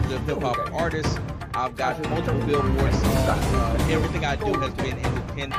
alternative hip hop artist. I've got multiple Billboard songs. Everything I do has been independent.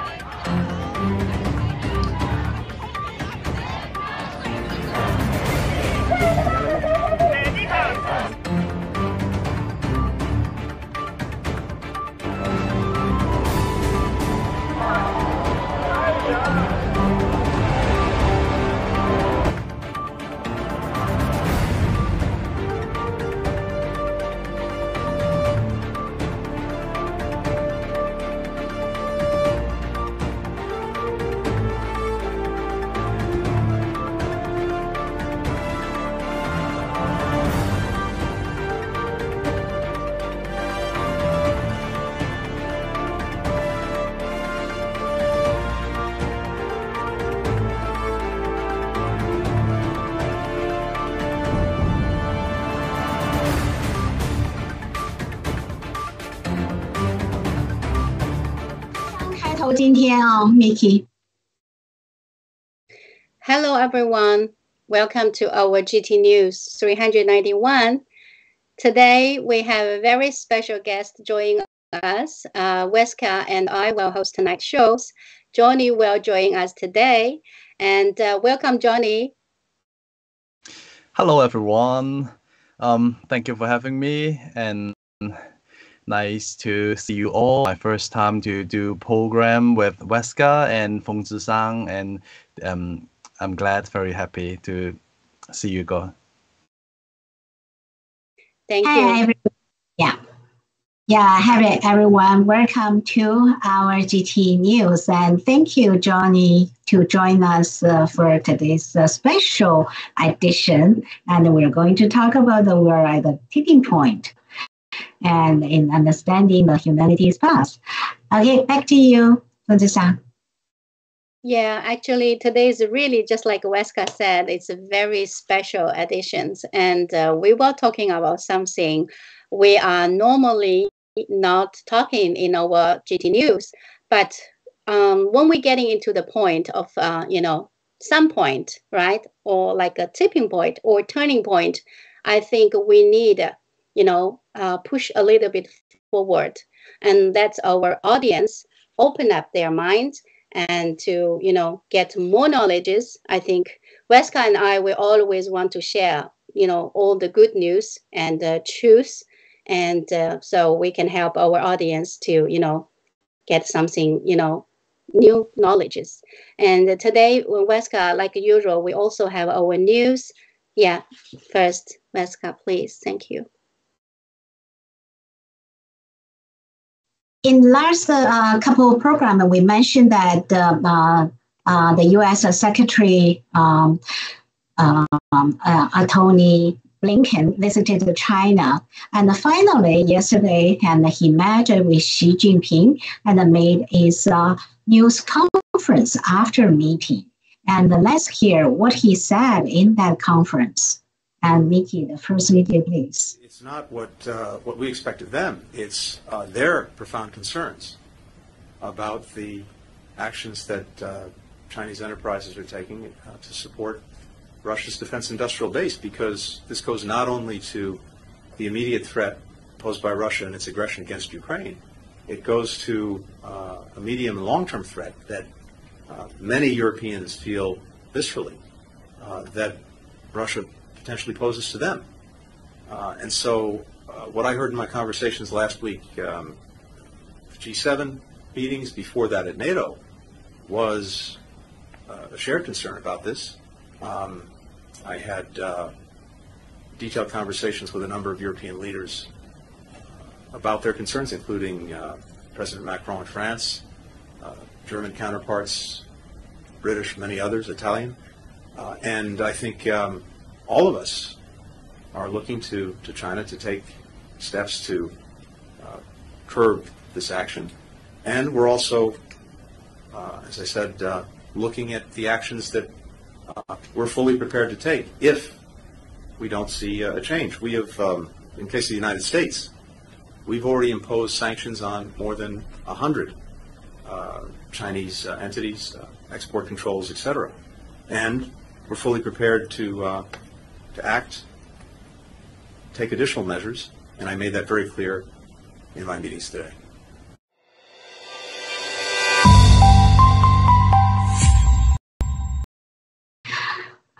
Mickey. Hello, everyone. Welcome to our GT News 391. Today, we have a very special guest joining us. Weska and I will host tonight's shows. Johnny will join us today. And welcome, Johnny. Hello, everyone. Thank you for having me. And nice to see you all. My first time to do program with Weska and Feng Zhisang, and I'm glad, very happy to see you go. Thank you. Hi, everyone. Welcome to our GT News, and thank you, Johnny, to join us for today's special edition. And we're going to talk about we're at the tipping point and in understanding the humanity's past. Okay, back to you, Feng Zhisang. Yeah, actually, today is really just like Weska said, it's a very special edition. And we were talking about something we are normally not talking in our GT News. But when we're getting into the point of, some point, right? Or like a tipping point or turning point, I think we need push a little bit forward, and that's our audience open up their minds and to get more knowledges. I think Weska and I will always want to share all the good news and truth, and so we can help our audience to get something new knowledges. And today, Weska, like usual, we also have our news. Yeah, first, Weska, please. Thank you. In last couple of programs, we mentioned that the U.S. Secretary Tony Blinken visited China, and finally yesterday, and he met with Xi Jinping and made his news conference after meeting. And let's hear what he said in that conference. And Mickey, the first video, please. It's not what we expect of them. It's their profound concerns about the actions that Chinese enterprises are taking to support Russia's defense industrial base, because this goes not only to the immediate threat posed by Russia and its aggression against Ukraine, it goes to a medium and long-term threat that many Europeans feel viscerally that Russia potentially poses to them. And so what I heard in my conversations last week, G7 meetings, before that at NATO, was a shared concern about this. I had detailed conversations with a number of European leaders about their concerns, including President Macron in France, German counterparts, British, many others, Italian. And I think all of us are looking to China to take steps to curb this action. And we're also, as I said, looking at the actions that we're fully prepared to take if we don't see a change. We have, in case of the United States, we've already imposed sanctions on more than 100 Chinese entities, export controls, etc. And we're fully prepared to act, take additional measures And I made that very clear in my meetings today.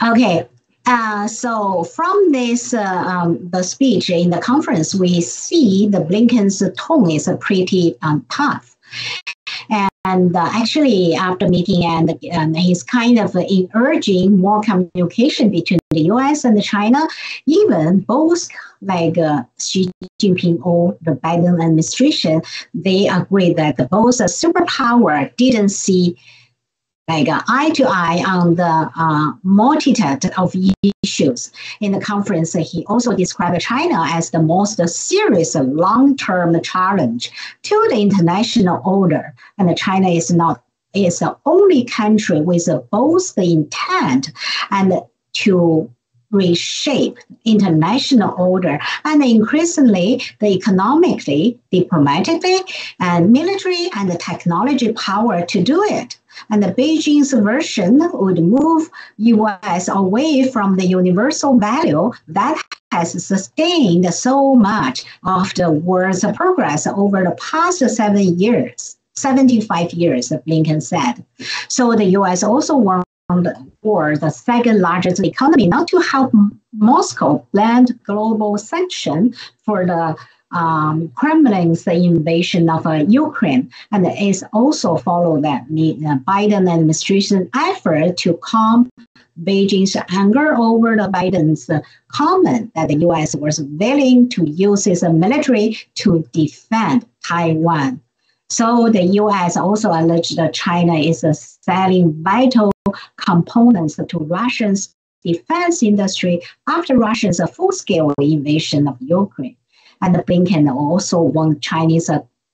Okay. So from this the speech in the conference, we see the Blinken's tone is pretty tough. And actually, after meeting, and he's kind of urging more communication between the U.S. and China. Even both Xi Jinping or the Biden administration, they agree that both superpower didn't see eye to eye on the multitude of issues. In the conference, he also described China as the most serious long-term challenge to the international order. And China is the only country with both the intent and to reshape international order, and increasingly the economically, diplomatically, and military and the technology power to do it. And the Beijing's version would move U.S. away from the universal value that has sustained so much of the world's progress over the past 75 years, Blinken said. So the U.S. also warned for the second largest economy not to help Moscow plan global sanction for the Kremlin's invasion of Ukraine, and it also followed that Biden administration effort to calm Beijing's anger over the Biden's comment that the U.S. was willing to use its military to defend Taiwan. So the U.S. also alleged that China is selling vital components to Russia's defense industry after Russia's full-scale invasion of Ukraine. And Blinken also warned Chinese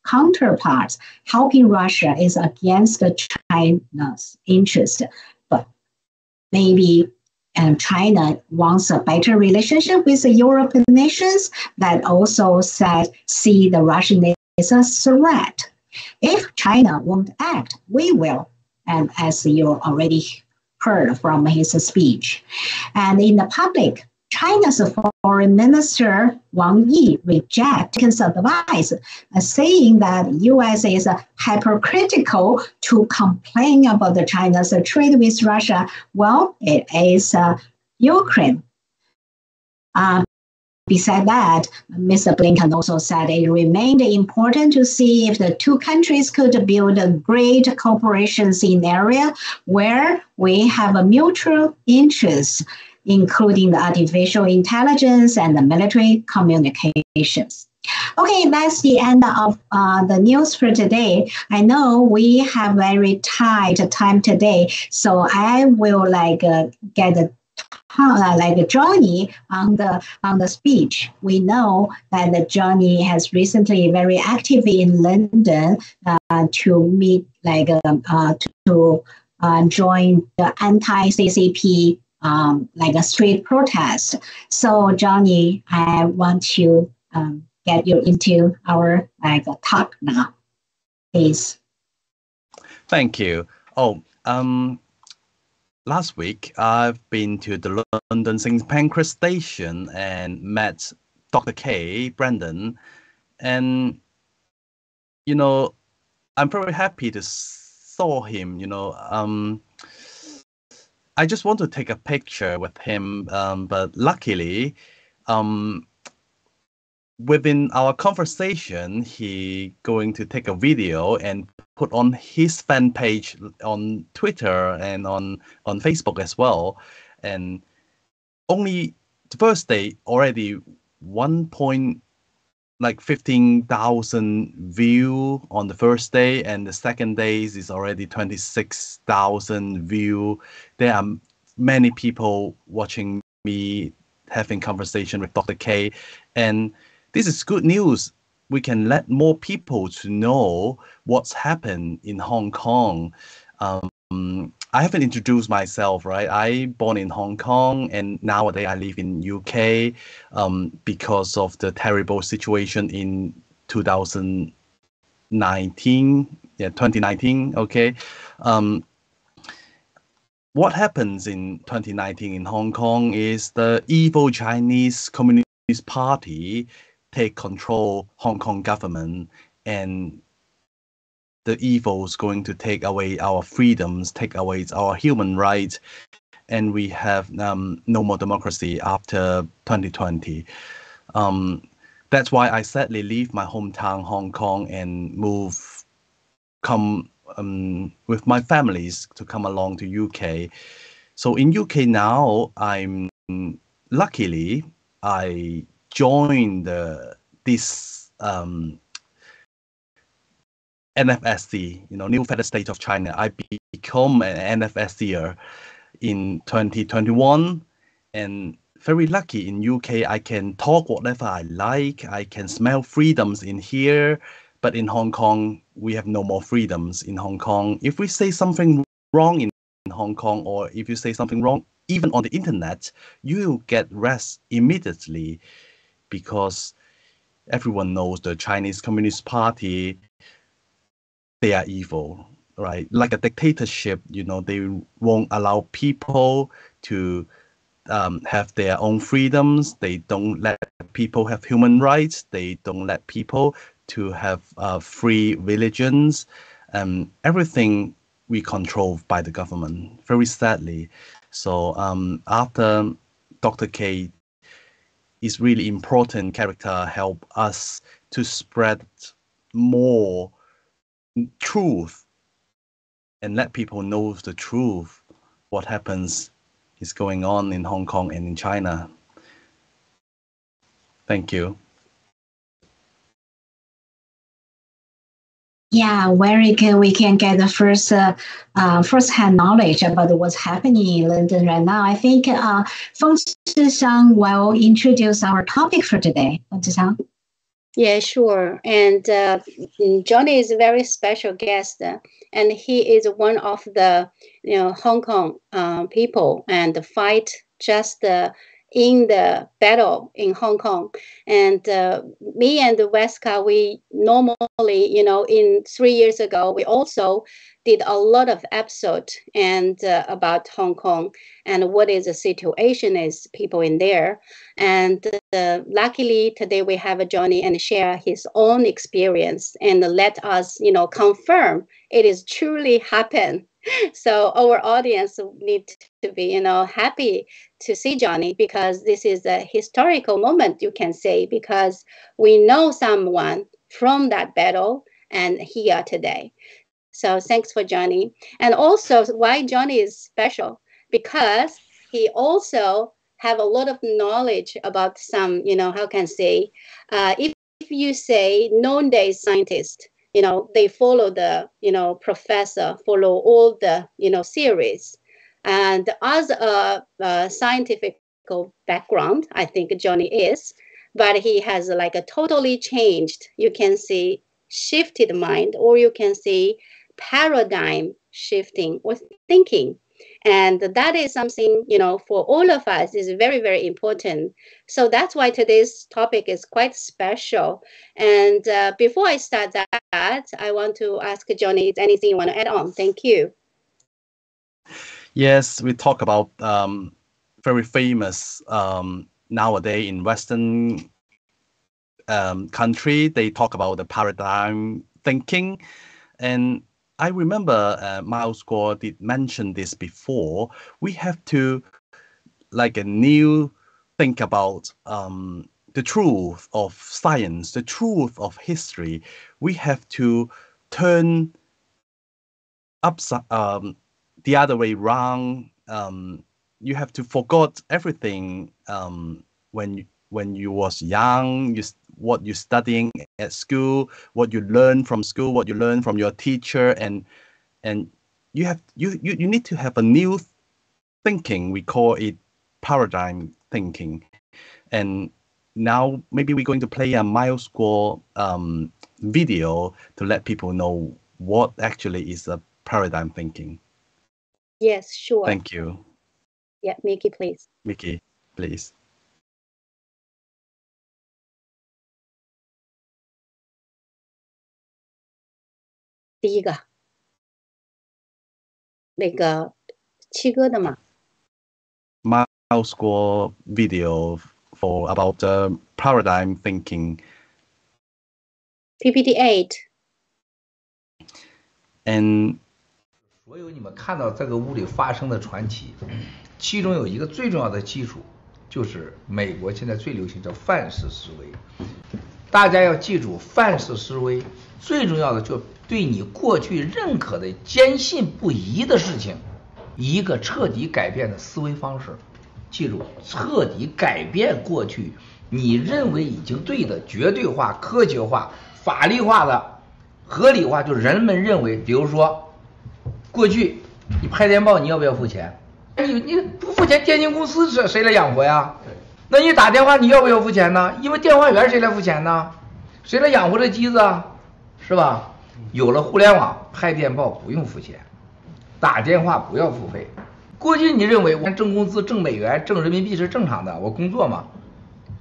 counterparts helping Russia is against China's interest. But maybe China wants a better relationship with the European nations that also see the Russian as a threat. If China won't act, we will. And as you already heard from his speech. And in the public, China's foreign minister Wang Yi rejected his advice, saying that U.S. is hypocritical to complain about the China's trade with Russia. Well, it is Ukraine. Besides that, Mr. Blinken also said it remained important to see if the two countries could build a great cooperations in area where we have a mutual interest, including the artificial intelligence and the military communications. Okay, that's the end of the news for today. I know we have very tight time today, so I will get Johnny on the speech. We know that Johnny has recently very active in London to meet to join the anti-CCP a street protest. So Johnny, I want to get you into our talk now, please. Thank you. Last week, I've been to the London St. Pancras station and met Dr. K, Brendan. And, I'm very happy to saw him, I just want to take a picture with him, but luckily, within our conversation, he going to take a video and put on his fan page on Twitter and on Facebook as well. And only the first day already 15,000 view on the first day, and the second days is already 26,000 view. There are many people watching me having conversation with Dr. K, and this is good news. We can let more people to know what's happened in Hong Kong. I haven't introduced myself, right? I born in Hong Kong, and nowadays I live in UK because of the terrible situation in 2019. Okay. What happens in 2019 in Hong Kong is the evil Chinese Communist Party take control Hong Kong government, and the evil is going to take away our freedoms, take away our human rights, and we have no more democracy after 2020. That's why I sadly leave my hometown, Hong Kong, and come with my families to come along to UK. So in UK now, luckily I joined this NFSC, New Federal State of China. I become an NFSCer in 2021, and very lucky in UK. I can talk whatever I like. I can smell freedoms in here, but in Hong Kong we have no more freedoms. In Hong Kong, if we say something wrong in Hong Kong, or if you say something wrong even on the internet, you will get arrested immediately, because everyone knows the Chinese Communist Party, they are evil, right? Like a dictatorship, they won't allow people to have their own freedoms. They don't let people have human rights. They don't let people to have free religions. Everything we control by the government, very sadly. So after Dr. K is really important character, help us to spread more truth and let people know the truth, what happens is going on in Hong Kong and in China. Thank you. Yeah, very good. We can get the first-hand knowledge about what's happening in London right now. I think Feng Zhisang will introduce our topic for today. Feng Zhisang. Yeah, sure. And Johnny is a very special guest, and he is one of the Hong Kong people and fight just in the battle in Hong Kong. And me and Weska, we normally, in 3 years ago, we also did a lot of episodes and about Hong Kong and what is the situation is people in there. And luckily today we have Johnny and share his own experience and let us, confirm it is truly happened. So our audience need to be, happy to see Johnny, because this is a historical moment, you can say, because we know someone from that battle and here today. So thanks for Johnny. And also why Johnny is special, because he also have a lot of knowledge about some, how can I say, if you say noonday scientist, they follow the, professor, follow all the, series. And as a scientific background, I think Johnny is, but he has like a totally changed, you can see, shifted mind, or you can see paradigm shifting or thinking. And that is something, for all of us is very, very important. So that's why today's topic is quite special. And before I start that, I want to ask Johnny, is anything you want to add on? Thank you. Yes, we talk about very famous nowadays in Western country, they talk about the paradigm thinking. And I remember Miles Guo did mention this before. We have to think about the truth of science, the truth of history. We have to turn the other way around. You have to forget everything when you was young, what you're studying at school, what you learn from school, what you learn from your teacher, and you need to have a new thinking. We call it paradigm thinking. And now maybe we're going to play a Miles Guo video to let people know what actually is a paradigm thinking. Yes, sure. Thank you. Yeah, Mickey, please. Mickey, please. 第一个，那个七哥的嘛。Miles Guo video for about paradigm thinking. PPT 8. And 所有你们看到这个屋里发生的传奇，其中有一个最重要的基础，就是美国现在最流行叫范式思维。大家要记住，范式思维最重要的就对你过去认可的坚信不疑的事情，一个彻底改变的思维方式。记住，彻底改变过去你认为已经对的绝对化、科学化、法律化的合理化，就人们认为，比如说过去你拍电报你要不要付钱？你不付钱，电信公司谁来养活呀？那你打电话你要不要付钱呢？因为电话员谁来付钱呢？谁来养活这机子啊？是吧？有了互联网，拍电报不用付钱，打电话不要付费。过去你认为我挣工资、挣美元、挣人民币是正常的，我工作嘛，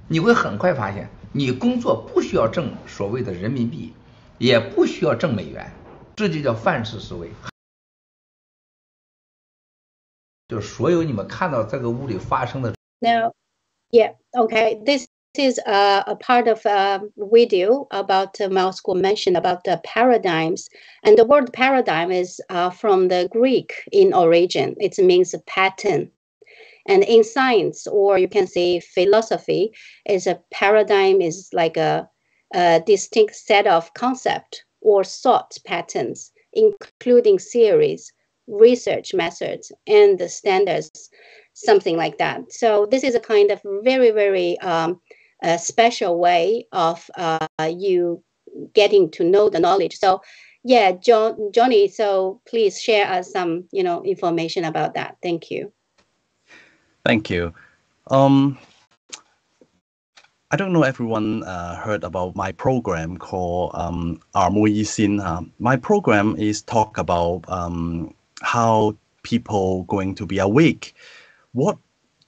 你会很快发现，你工作不需要挣所谓的人民币，也不需要挣美元，这就叫范式思维。就是所有你们看到这个屋里发生的。Now, yeah, okay. This is a part of a video about Miles School mentioned about the paradigms. And the word paradigm is from the Greek in origin. It means pattern. And in science, or you can say philosophy, is a paradigm is like a distinct set of concept or thought patterns, including theories, research methods, and the standards, something like that. So this is a kind of very, very special way of you getting to know the knowledge. So yeah, Johnny, so please share us some, information about that. Thank you. Thank you. I don't know everyone heard about my program called My program is talk about how people going to be awake. What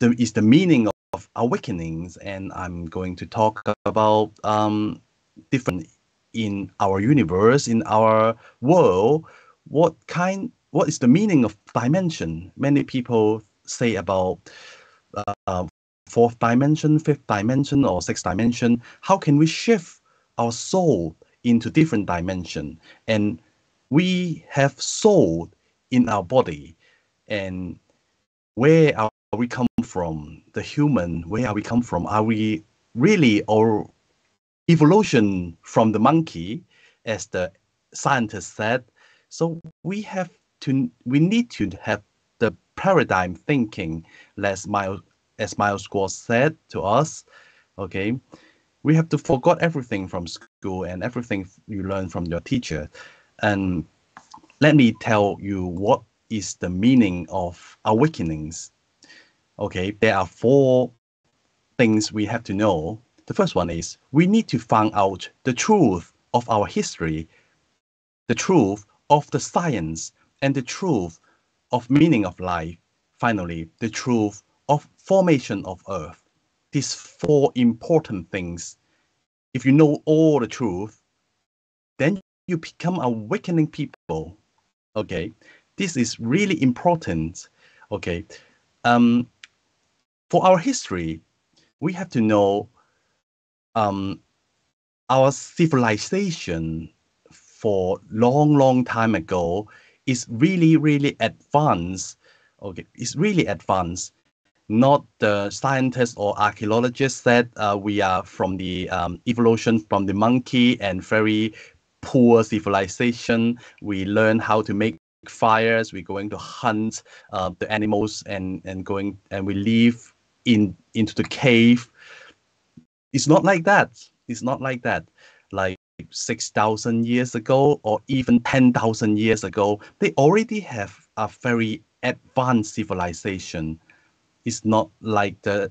is the meaning of awakenings? And I'm going to talk about different in our universe, in our world. What is the meaning of dimension? Many people say about fourth dimension, fifth dimension, or sixth dimension. How can we shift our soul into different dimension? And we have soul in our body, and where are we come from? The human, where are we come from? Are we really or evolution from the monkey, as the scientist said? So we need to have the paradigm thinking, as Miles Squash said to us. Okay, we have to forget everything from school and everything you learn from your teacher. And let me tell you what is the meaning of awakenings. Okay, there are 4 things we have to know. The first one is we need to find out the truth of our history, the truth of the science, and the truth of meaning of life. Finally, the truth of formation of Earth. These 4 important things. If you know all the truth, then you become awakening people. Okay, this is really important. Okay, for our history, we have to know our civilization for long time ago is really advanced. Okay, it's really advanced. Not the scientists or archaeologists said we are from the evolution from the monkey and very poor civilization. We learn how to make fires. We're going to hunt the animals and we live into the cave. It's not like that. It's not like that. Like 6,000 years ago or even 10,000 years ago, they already have a very advanced civilization. It's not like the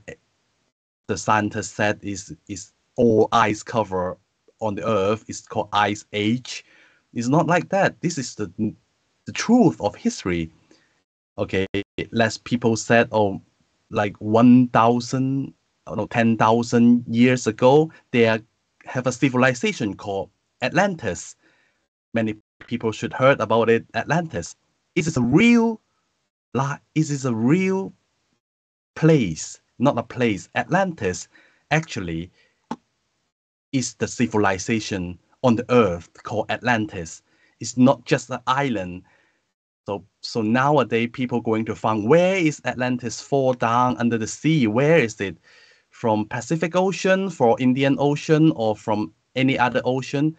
scientist said is all ice cover on the earth. It's called ice age. It's not like that. This is the truth of history. Okay, less people said, oh, like 1,000, 10,000 years ago, they have a civilization called Atlantis. Many people should heard about it. Atlantis. It is a real place, not a place. Atlantis actually is the civilization on the earth called Atlantis. It's not just an island. So nowadays people going to find, where is Atlantis fall down under the sea? Where is it? From Pacific Ocean, from Indian Ocean, or from any other ocean?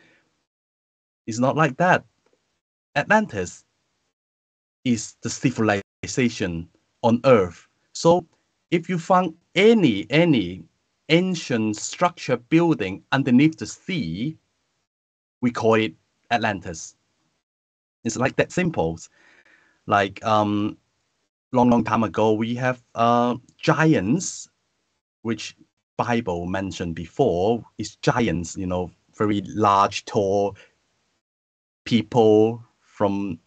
It's not like that. Atlantis is the civilization on earth. So if you find any ancient structure building underneath the sea, we call it Atlantis. It's like that simple. Like long time ago, we have giants, which Bible mentioned before, is giants, very large, tall people from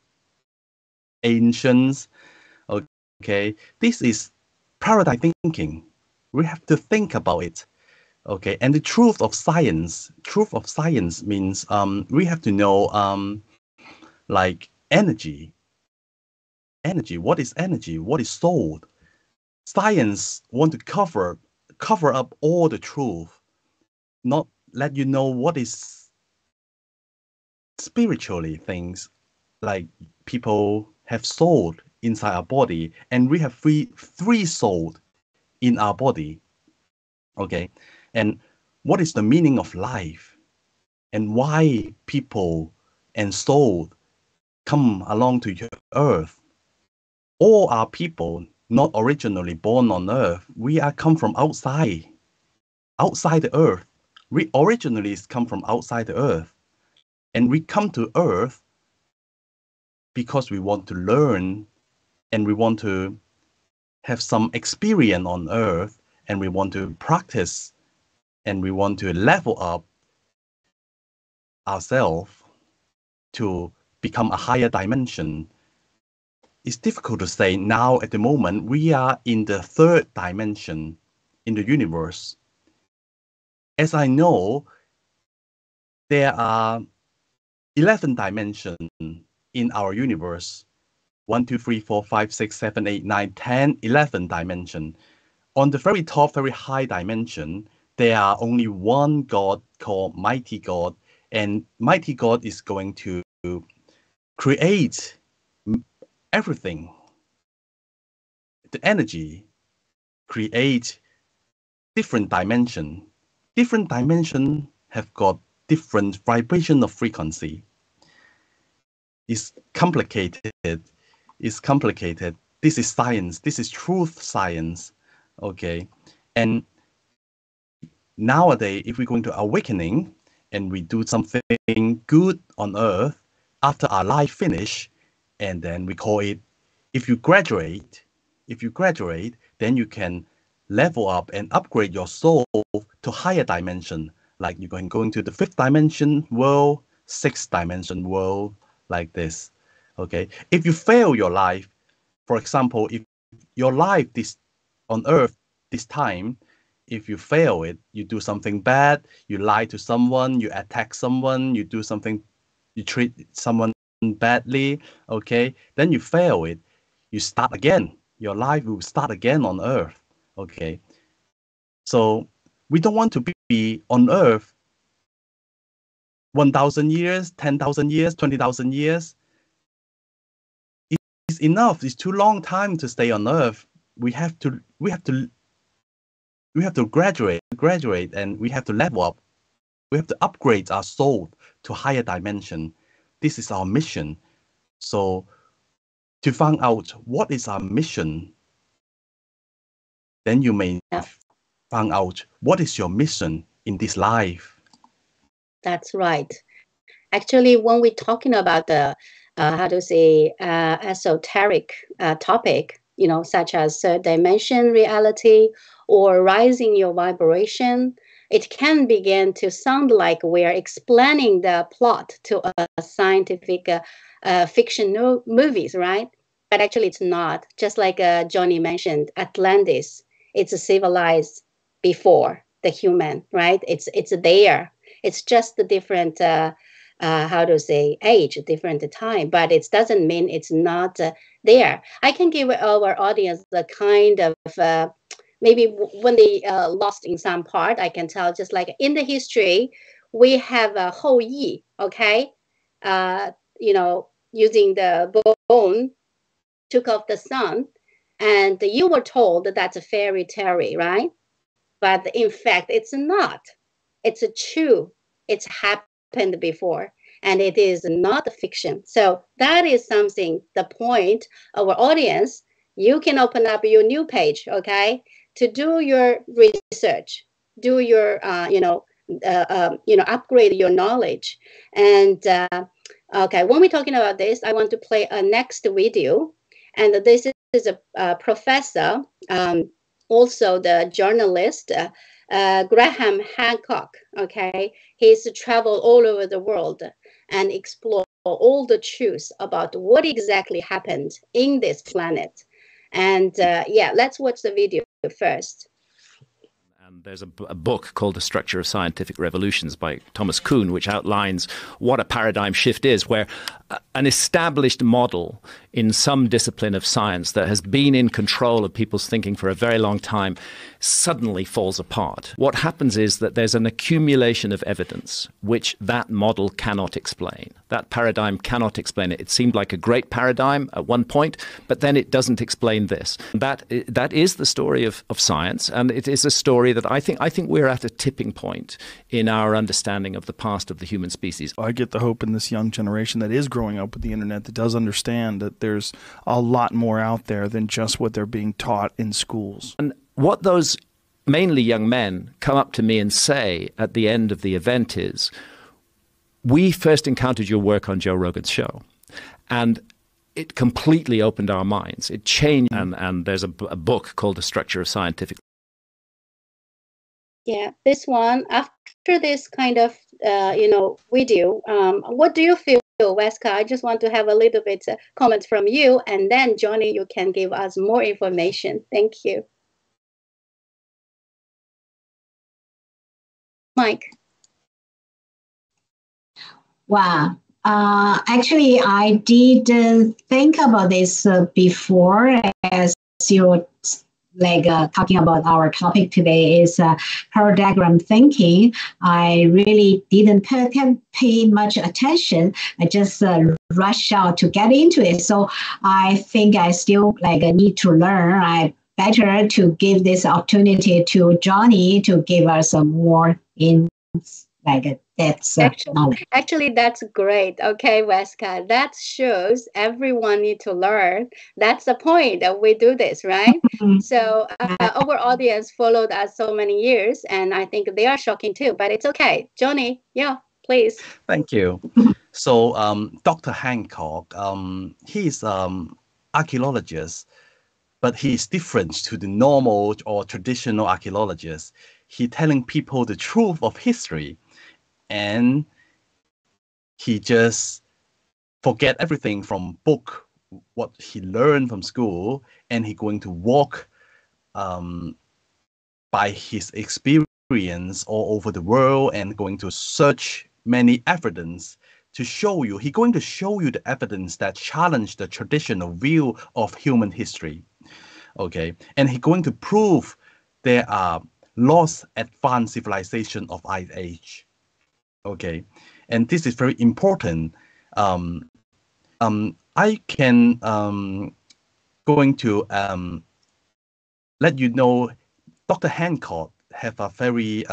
ancients. Okay, this is paradigm thinking. We have to think about it. Okay, and the truth of science means we have to know like energy. What is energy? What is soul? Science want to cover up all the truth, not let you know what is spiritually things, like people have soul inside our body, and we have three soul in our body. Okay, and what is the meaning of life, and why people and soul come along to earth? All are people not originally born on earth. We are come from outside the earth. We originally come from outside the earth, and we come to earth because we want to learn, and we want to have some experience on earth, and we want to practice, and we want to level up ourselves to become a higher dimension. It's difficult to say now at the moment. We are in the third dimension in the universe. As I know, there are 11 dimensions in our universe. 1, 2, 3, 4, 5, 6, 7, 8, 9, 10, 11 dimension. On the very top, very high dimension, there are only one God called Mighty God, and Mighty God is going to create everything. The energy create different dimension. Different dimension have got different vibration of frequency. It's complicated. It's complicated. This is science. This is truth science. Okay. And nowadays, if we go into awakening and we do something good on earth after our life finish, and then we call it, if you graduate, then you can level up and upgrade your soul to higher dimension. Like you can go into the 5th dimension world, 6th dimension world, like this. Okay. If you fail your life, for example, if your life on earth this time, if you fail it, you do something bad, you lie to someone, you attack someone, you do something, you treat someone badly, okay, then you fail it, you start again. Your life will start again on earth. Okay. So we don't want to be on earth 1,000 years, 10,000 years, 20,000 years. It's enough. It's too long time to stay on earth. We have to graduate, and we have to level up. We have to upgrade our soul to higher dimension. This is our mission. So to find out what is our mission, then you may find out what is your mission in this life. That's right. Actually, when we're talking about the esoteric topic, such as third dimension reality or rising your vibration, it can begin to sound like we're explaining the plot to a scientific fiction movies, right? But actually it's not. Just like Johnny mentioned, Atlantis, it's civilized before the human, right? It's there. It's just a different age, different time, but it doesn't mean it's not there. I can give our audience the kind of maybe when they lost in some part, I can tell just like in the history, we have a whole yi, okay? Using the bone, took off the sun, and you were told that that's a fairy tale, right? But in fact, it's not. It's true. It's happened before, and it is not a fiction. So that is something, the point of our audience, you can open up your new page, okay, to do your research, do your, upgrade your knowledge. And okay, when we're talking about this, I want to play a next video. And this is a professor, also the journalist, Graham Hancock, okay? He's traveled all over the world and explored all the truths about what exactly happened in this planet. And let's watch the video first. And there's a book called The Structure of Scientific Revolutions by Thomas Kuhn, which outlines what a paradigm shift is, where an established model in some discipline of science that has been in control of people's thinking for a very long time suddenly falls apart. What happens is that there's an accumulation of evidence which that model cannot explain. That paradigm cannot explain it. It seemed like a great paradigm at one point, but then it doesn't explain this. That is the story of science, and it is a story that I think we're at a tipping point in our understanding of the past of the human species. I get the hope in this young generation that is growing up with the internet that does understand that there's a lot more out there than just what they're being taught in schools. And what those mainly young men come up to me and say at the end of the event is, we first encountered your work on Joe Rogan's show, and it completely opened our minds. It changed, and there's a book called The Structure of Scientific. Yeah, this one, after this kind of, video, what do you feel, Weska? I just want to have a little bit comment from you, and then Johnny, you can give us more information. Thank you. Mike. Wow. Actually, I did think about this before, as you were talking about our topic today is paradigm thinking. I really didn't pay much attention. I just rushed out to get into it. So I think I still need to learn. I better to give this opportunity to Johnny to give us some more that's knowledge. Actually, that's great. Okay, Weska, that shows everyone need to learn. That's the point that we do this, right? So our audience followed us so many years, and I think they are shocking too, but it's okay. Johnny, yeah, please. Thank you. So Dr. Hancock, he's archaeologist, but he's different to the normal or traditional archaeologists. He's telling people the truth of history, and he just forget everything from book, what he learned from school, and he going to walk by his experience all over the world and going to search many evidence to show you. He's going to show you the evidence that challenge the traditional view of human history. Okay, and he's going to prove there are lost advanced civilization of Ice Age. Okay, and this is very important. I can going to let you know, Dr. Hancock have a very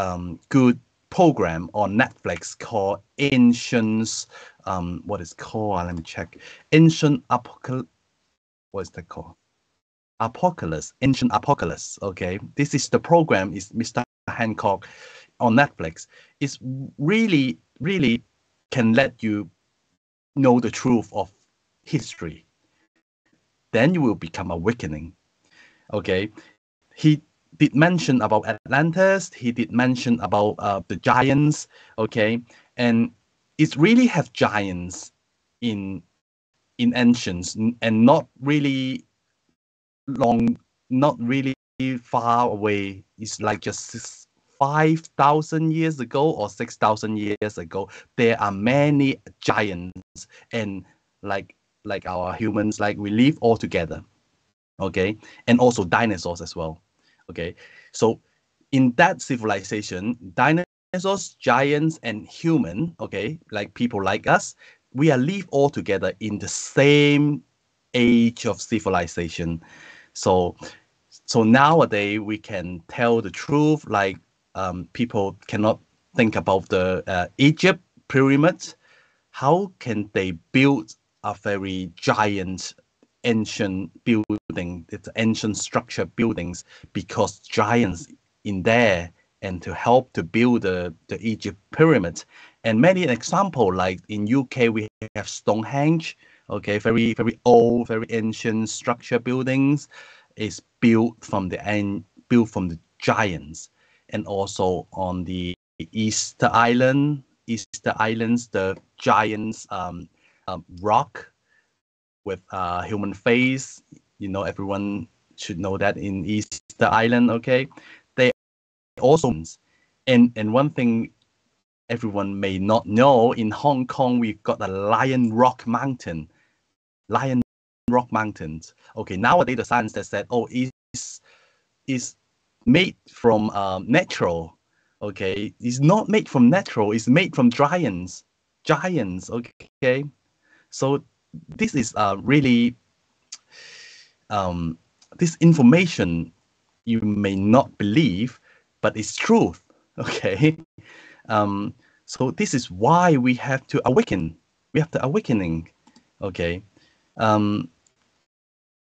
good program on Netflix called Ancient. What is called? Let me check. Ancient Apocalypse. What is that called? Apocalypse. Ancient Apocalypse. Okay, this is the program. Is Mr. Hancock on Netflix. It's really can let you know the truth of history. Then you will become awakening. Okay, he did mention about Atlantis. He did mention about the giants. Okay, and it really have giants in ancients, and not really long, not really far away. It's like just 5,000 years ago or 6,000 years ago. There are many giants, and like our humans, like we live all together. Okay, and also dinosaurs as well. Okay, so in that civilization, dinosaurs, giants, and human, okay, like people like us, we are live all together in the same age of civilization. So nowadays we can tell the truth. Like people cannot think about the Egypt pyramids. How can they build a very giant ancient building, it's ancient structure buildings, because giants in there and to help to build the Egypt pyramids. And many example, like in UK we have Stonehenge, okay, very old, very ancient structure buildings is built from the giants. And also on the Easter Islands, the giants rock with human face. You know, everyone should know that in Easter Island, okay? They also, and one thing everyone may not know, in Hong Kong, we've got a Lion Rock Mountains. Okay, nowadays the science that said, oh, is made from natural. Okay, it's not made from natural, it's made from giants, okay? So this is really this information you may not believe, but it's truth. Okay, so this is why we have to awaken. We have the awakening. Okay,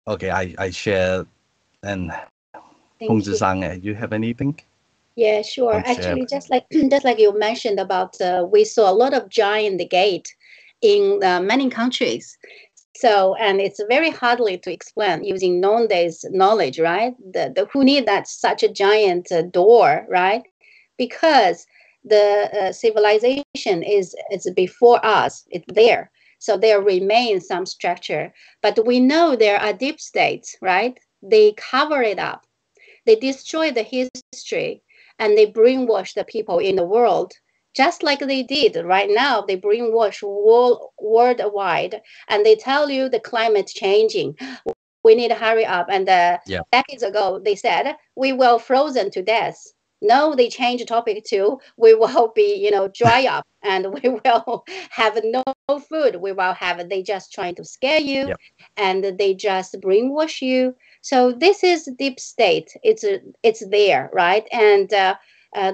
okay. I share. And Feng Zhisang, you have anything? Yeah, sure. Actually, just like you mentioned about, we saw a lot of giant gate in many countries. So, and it's very hardly to explain using nowadays knowledge, right? The who need that such a giant door, right? Because the civilization is before us. It's there, so there remains some structure. But we know there are deep states, right? They cover it up. They destroy the history and they brainwash the people in the world, just like they did right now. They brainwash worldwide, and they tell you the climate changing. We need to hurry up. And decades ago, they said we will frozen to death. No, they changed topic to we will be, dry up and we will have no food. We will have, they just trying to scare you and they just brainwash you. So this is deep state. It's there, right? And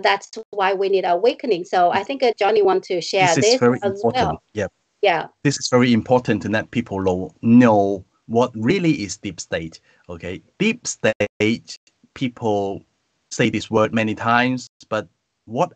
that's why we need awakening. So I think Johnny wants to share this very as important. well. Yeah. This is very important to let people know what really is deep state. Okay, deep state, people say this word many times, but what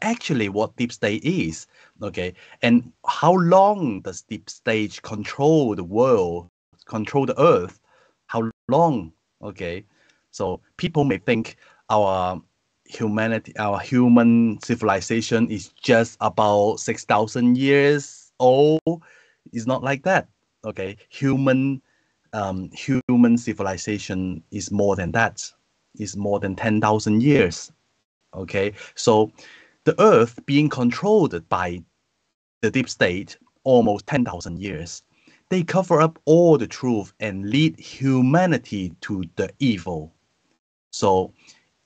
deep state is, okay, and how long does deep state control the world, control the earth, how long? Okay, so people may think our human civilization is just about 6,000 years old. It's not like that. Okay, human civilization is more than that. Is more than 10,000 years. Okay, so the earth being controlled by the deep state almost 10,000 years. They cover up all the truth and lead humanity to the evil. So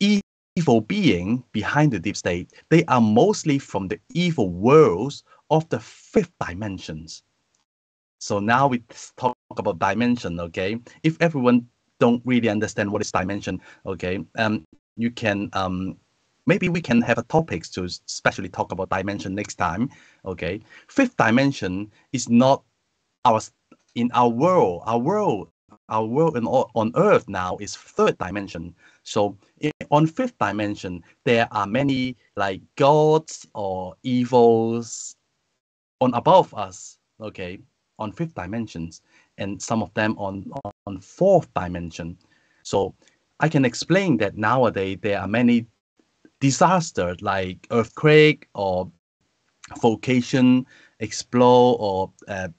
evil being behind the deep state, they are mostly from the evil worlds of the fifth dimensions. So now we talk about dimension, okay? If everyone don't really understand what is dimension, okay, you can maybe we can have a topics to especially talk about dimension next time, okay? Fifth dimension is not in our world. Our world on Earth now is third dimension. So on fifth dimension, there are many like gods or evils on above us, okay, on fifth dimensions, and some of them on fourth dimension. So I can explain that nowadays there are many disasters like earthquake or volcano explode or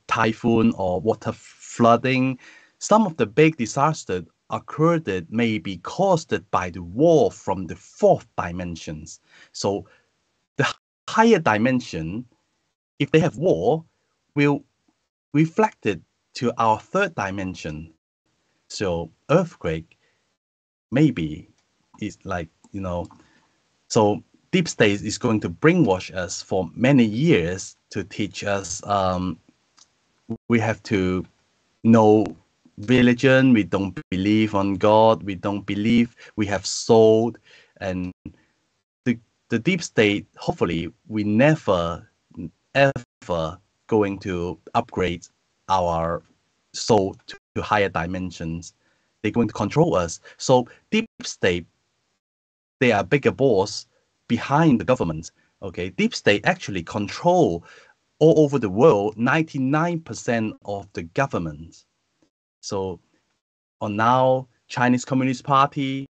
typhoon or water flooding. Some of the big disasters occurred may be caused by the war from the fourth dimensions. So the higher dimension, if they have war, will reflect it to our third dimension. So earthquake, maybe is like, so deep state is going to brainwash us for many years to teach us we have to know religion, we don't believe on God, we don't believe we have soul. And the deep state, hopefully, we never, ever going to upgrade our soul to higher dimensions. They're going to control us. So deep state, they are bigger boss behind the government. Okay, deep state actually control all over the world 99% of the government. So on now, Chinese Communist Party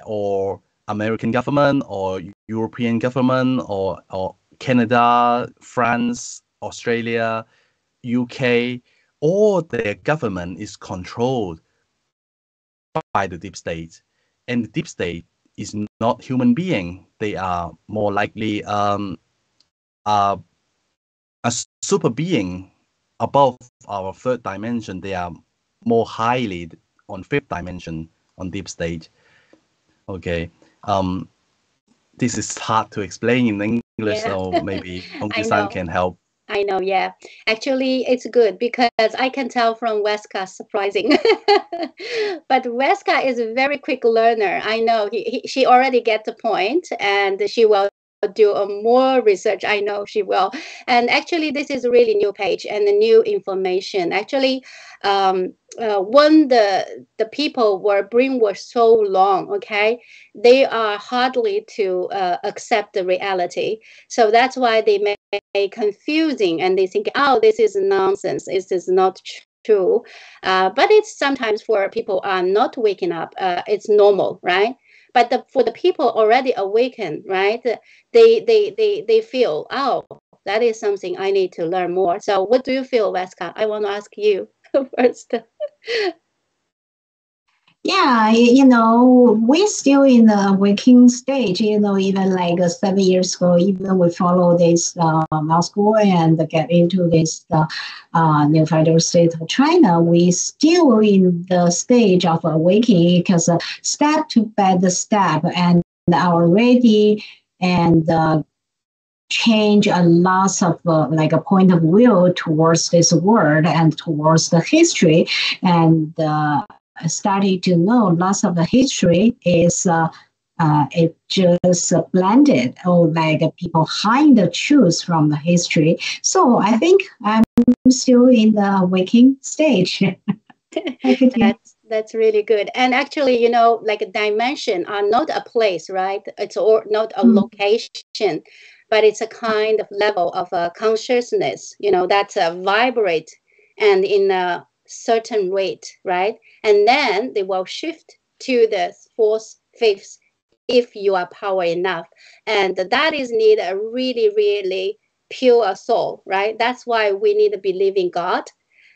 or American government or European government or Canada, France, Australia, UK, all their government is controlled by the deep state. And the deep state is not human being. They are more likely a super being above our third dimension. They are more highly on fifth dimension on deep state. Okay. This is hard to explain in English, so maybe Hong-San can help. I know, yeah. Actually, it's good because I can tell from Weska, surprising. But Weska is a very quick learner. I know she already get the point, and she will do more research. I know she will. And actually, this is a really new page and the new information. Actually, when the people were brainwashed so long, okay, they are hardly to accept the reality. So that's why they make confusing and they think, oh, this is nonsense. This is not true. But it's sometimes for people are not waking up. It's normal, right? But for the people already awakened, right? They feel, oh, that is something I need to learn more. So what do you feel, Weska? I want to ask you first. Yeah, we're still in the waking stage, even like 7 years ago, even we follow this Mouse School and get into this new federal state of China, we still in the stage of awakening because step by the step and already and change a lot of like a point of view towards this world and towards the history and starting to know lots of the history is it just blended or like people hide the truth from the history. So I think I'm still in the waking stage. That's really good. And actually, like a dimension are not a place, right? It's not a location, but it's a kind of level of consciousness, that's vibrate and in a certain rate, right? And then they will shift to the fourth, fifth, if you are power enough. And that is need a really, really pure soul, right? That's why we need to believe in God.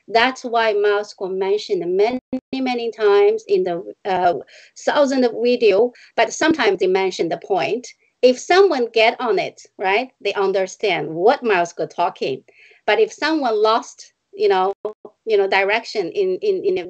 That's why Mouse mentioned many, many times in the thousands of video, but sometimes they mention the point. If someone get on it, right, they understand what Mouse talking. But if someone lost, direction in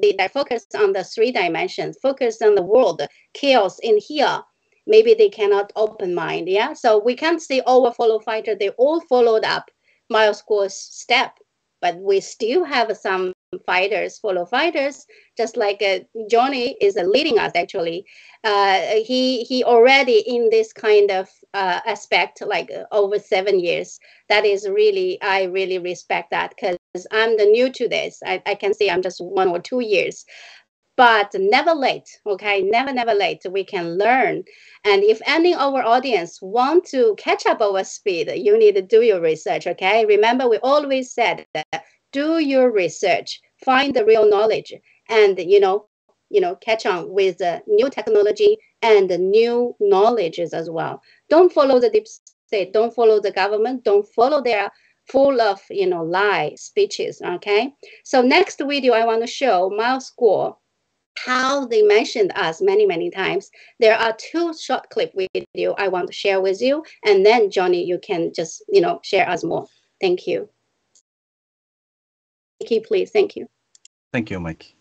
they focus on the 3 dimensions, focus on the world, chaos in here, maybe they cannot open mind. Yeah. So we can't say our follow fighter, they all followed up Miles Guo's step, but we still have some fighters, follow fighters, just like Johnny is leading us actually. He already in this kind of aspect, like over 7 years. That is really, I really respect that because I'm the new to this. I can say I'm just 1 or 2 years. But never late, okay? Never late. We can learn. And if any of our audience want to catch up our speed, you need to do your research, okay? Remember, we always said that do your research, find the real knowledge, and, catch on with the new technology and the new knowledges as well. Don't follow the deep state. Don't follow the government. Don't follow their full of, lie speeches, okay? So next video, I want to show Miles Guo how they mentioned us many, many times. There are 2 short clip video I want to share with you. And then, Johnny, you can just, share us more. Thank you. Mickey, please. Thank you. Thank you, Mike.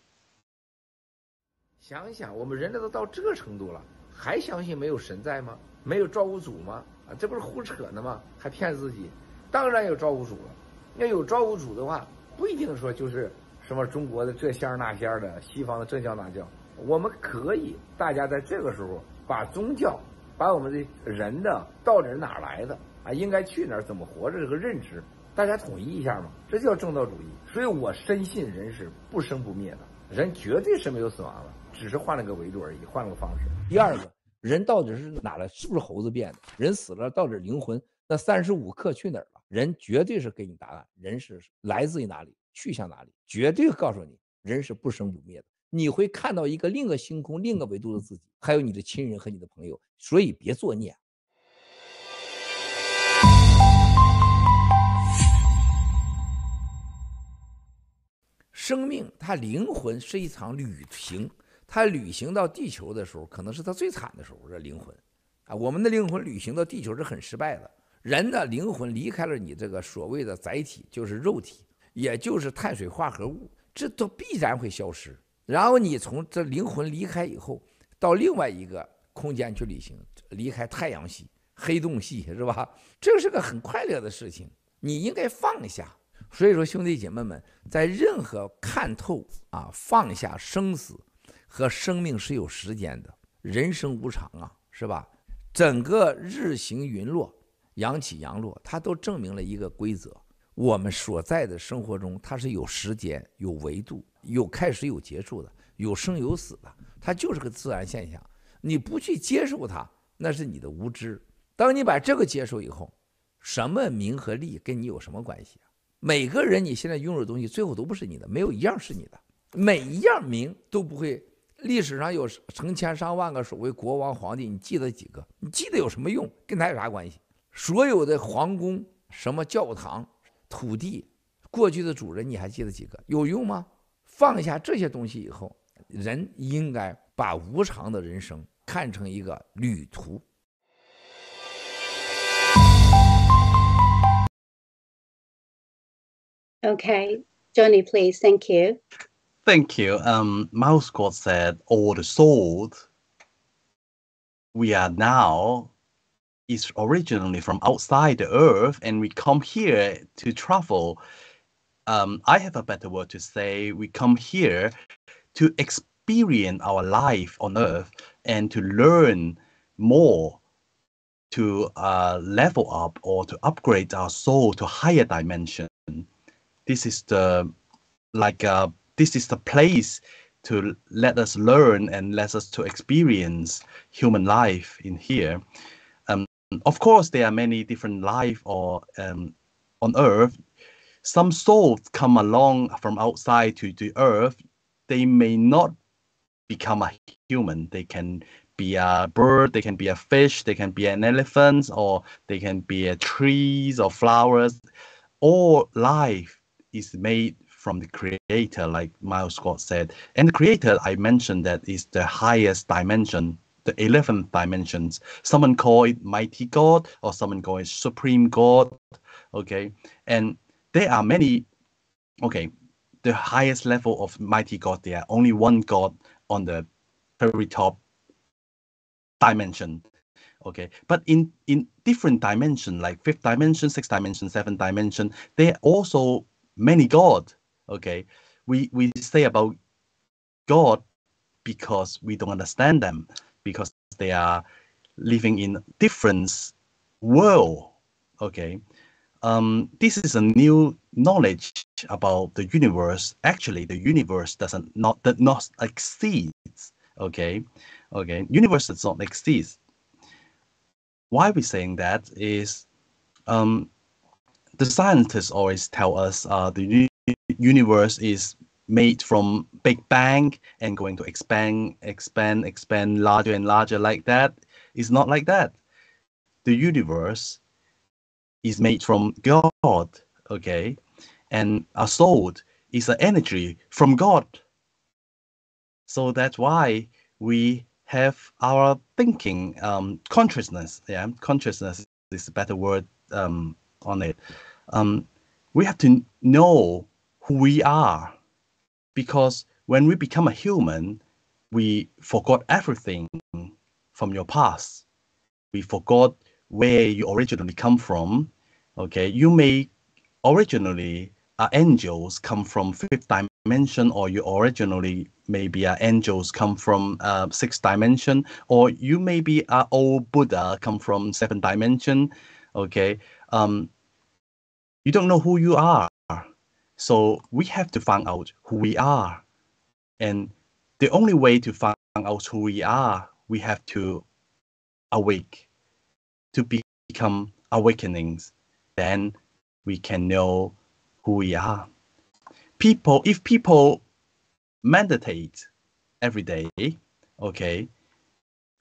想一想，我们人类都到这个程度了，还相信没有神在吗？没有造物主吗？啊，这不是胡扯呢吗？还骗自己？当然有造物主了。要有造物主的话，不一定说就是什么中国的这仙儿那仙儿的，西方的这教那教。我们可以大家在这个时候把宗教，把我们的人的到底是哪儿来的啊，应该去哪儿，怎么活着这个认知，大家统一一下嘛，这叫正道主义。所以我深信人是不生不灭的，人绝对是没有死亡的，只是换了个维度而已，换了个方式。第二个，人到底是哪来？是不是猴子变的？人死了到底灵魂那35克去哪儿了？人绝对是给你答案，人是来自于哪里，去向哪里，绝对告诉你，人是不生不灭的。你会看到一个另一个星空、另一个维度的自己，还有你的亲人和你的朋友，所以别作孽。生命，它灵魂是一场旅行，它旅行到地球的时候，可能是它最惨的时候。这灵魂啊，我们的灵魂旅行到地球是很失败的。人的灵魂离开了你这个所谓的载体，就是肉体，也就是碳水化合物，这都必然会消失。然后你从这灵魂离开以后，到另外一个空间去旅行，离开太阳系、黑洞系，是吧？这是个很快乐的事情，你应该放下。所以说，兄弟姐妹们，在任何看透啊，放下生死和生命是有时间的，人生无常啊，是吧？整个日行云落，阳起阳落，它都证明了一个规则：我们所在的生活中，它是有时间、有维度、有开始、有结束的，有生有死的，它就是个自然现象。你不去接受它，那是你的无知。当你把这个接受以后，什么名和利跟你有什么关系啊？每个人你现在拥有的东西，最后都不是你的，没有一样是你的，每一样名都不会。历史上有成千上万个所谓国王、皇帝，你记得几个？你记得有什么用？跟他有啥关系？所有的皇宫、什么教堂、土地，过去的主人你还记得几个？有用吗？放下这些东西以后，人应该把无常的人生看成一个旅途。Okay, Johnny, please. Thank you. Thank you. Mouse God said, all the soul we are now is originally from outside the earth, and we come here to travel. I have a better word to say. We come here to experience our life on earth and to learn more, to level up or to upgrade our soul to higher dimension. This is the this is the place to let us learn and let us to experience human life in here. Of course, there are many different life or on earth. Some souls come along from outside to the earth. They may not become a human. They can be a bird, they can be a fish, they can be an elephant, or they can be a trees or flowers. All life is made from the creator, like Miles Scott said. And the creator, I mentioned, that is the highest dimension, the 11th dimensions. Someone call it mighty God, or someone call it supreme God. Okay. And there are many, okay, the highest level of mighty God, there are only one God on the very top dimension. Okay, but in different dimension, like 5th dimension, 6th dimension, 7th dimension, there are also many God. Okay, we say about God because we don't understand them, because they are living in different world. Okay, this is a new knowledge about the universe. Actually, the universe does not exist. Okay, universe does not exist. Why we're saying that is, the scientists always tell us the universe is made from Big Bang and going to expand larger and larger like that. It's not like that. The universe is made from God, okay? And our soul is an energy from God. So that's why we have our thinking, consciousness. Yeah, consciousness is a better word on it. We have to know who we are, because when we become a human, we forgot everything from your past. We forgot where you originally come from. Okay, you may originally angels come from fifth dimension, or you originally maybe angels come from sixth dimension, or you may be old Buddha come from seventh dimension. Okay, you don't know who you are, so we have to find out who we are, and the only way to find out who we are, we have to awake, to become awakenings. Then we can know who we are. If people meditate every day, okay,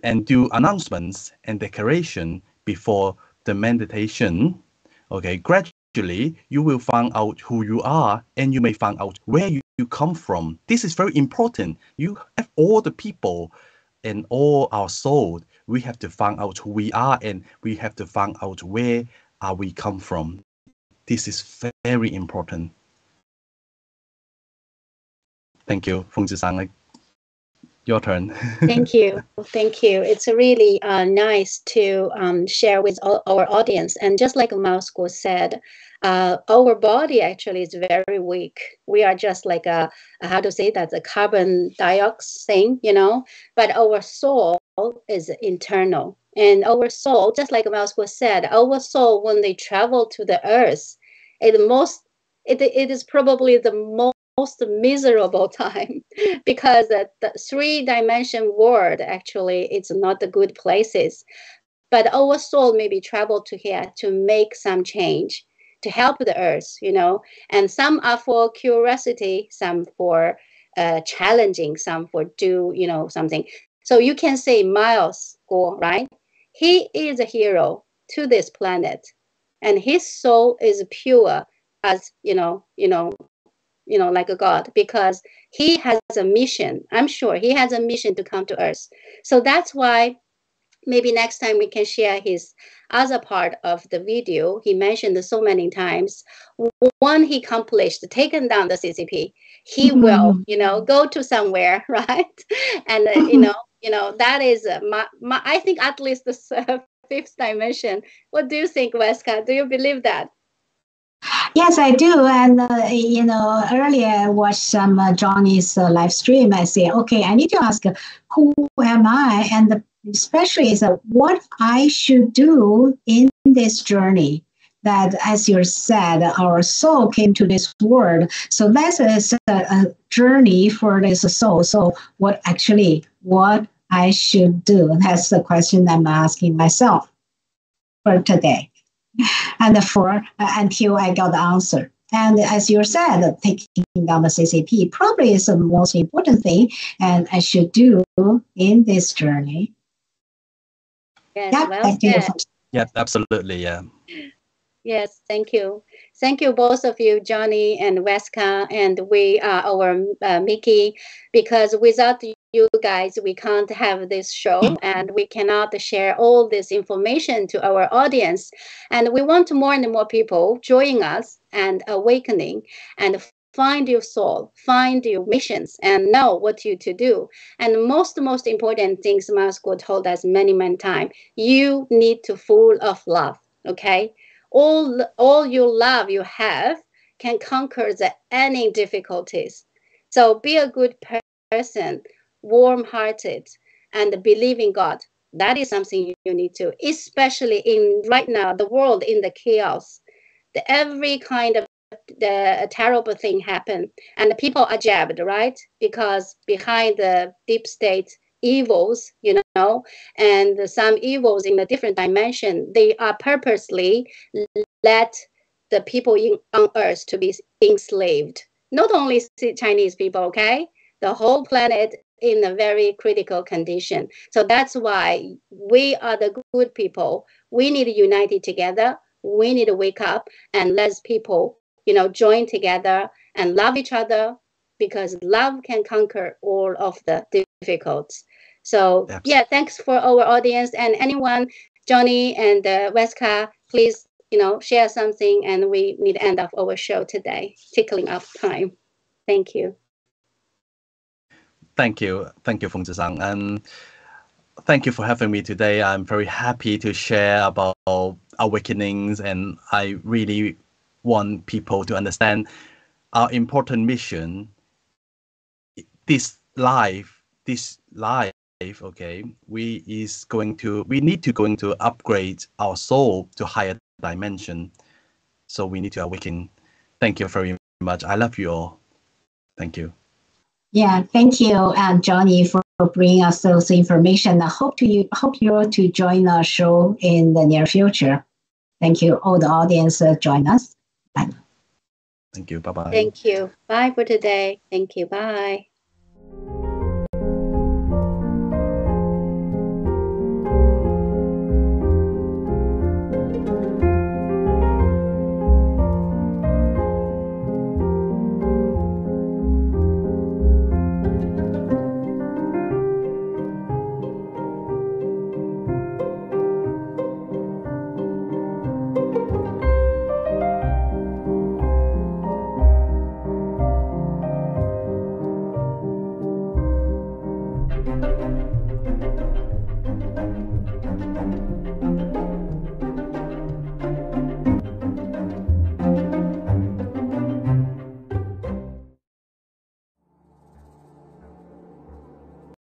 and do announcements and declaration before the meditation, okay, gradually you will find out who you are, and you may find out where you come from. This is very important. You have all the people and all our soul. We have to find out who we are, and we have to find out where are we come from. This is very important. Thank you, Feng-Zhi-sang. Your turn. Thank you. Thank you. It's really nice to share with our audience. And just like Mao School said, our body actually is very weak. We are just like how to say that, the carbon dioxide thing, you know, but our soul is internal. And our soul, just like Mao School said, our soul, when they travel to the earth, it is probably the most miserable time, because the three-dimension world, actually, it's not the good places. But our soul maybe travel to here to make some change, to help the earth, you know. And some are for curiosity, some for challenging, some for do, you know, something. So you can say Miles Gore, right? He is a hero to this planet, and his soul is pure as, like a God, because he has a mission. I'm sure he has a mission to come to Earth. So that's why maybe next time we can share his other part of the video. He mentioned so many times, when he accomplished, taken down the CCP, he will, go to somewhere, right? And, that is, I think at least the fifth dimension. What do you think, Weska? Do you believe that? Yes, I do. And, earlier I watched some Johnny's live stream. I say, okay, I need to ask, who am I? And especially is what I should do in this journey. That, as you said, our soul came to this world. So that's a journey for this soul. So what I should do? That's the question I'm asking myself for today. And until I got the answer. And as you said, taking down the CCP probably is the most important thing, and I should do in this journey. Yes, well said. Yeah, absolutely. Yeah. Yes, thank you. Thank you, both of you, Johnny and Weska, and our Mickey, because without you guys, we can't have this show, and we cannot share all this information to our audience. And we want more and more people join us and awakening and find your soul, find your missions, and know what you to do. And most important things, Mao School told us many times, you need to full of love, okay? All your love you have can conquer any difficulties. So be a good person, warm-hearted, and believe in God. That is something you need to, especially in right now, the world in the chaos. Every kind of the terrible thing happen, and the people are jabbed, right? Because behind the deep state evils, and some evils in a different dimension, they are purposely let the people on Earth to be enslaved. Not only Chinese people, okay? The whole planet in a very critical condition. So that's why we are the good people. We need to unite together. We need to wake up and let people, join together and love each other, because love can conquer all of the difficulties. So, yeah, thanks for our audience. And anyone, Johnny and Weska, please, share something, and we need to end off our show today, tickling off time. Thank you. Thank you, Feng-Zhi-sang. And thank you for having me today. I'm very happy to share about awakenings, and I really want people to understand our important mission. This life, okay, we need to going to upgrade our soul to higher dimension. So we need to awaken. Thank you very much. I love you all. Thank you. Yeah, thank you, Johnny, for bringing us those information. I hope you to join our show in the near future. Thank you, all the audience join us. Bye. Thank you. Bye-bye. Thank you. Bye for today. Thank you. Bye.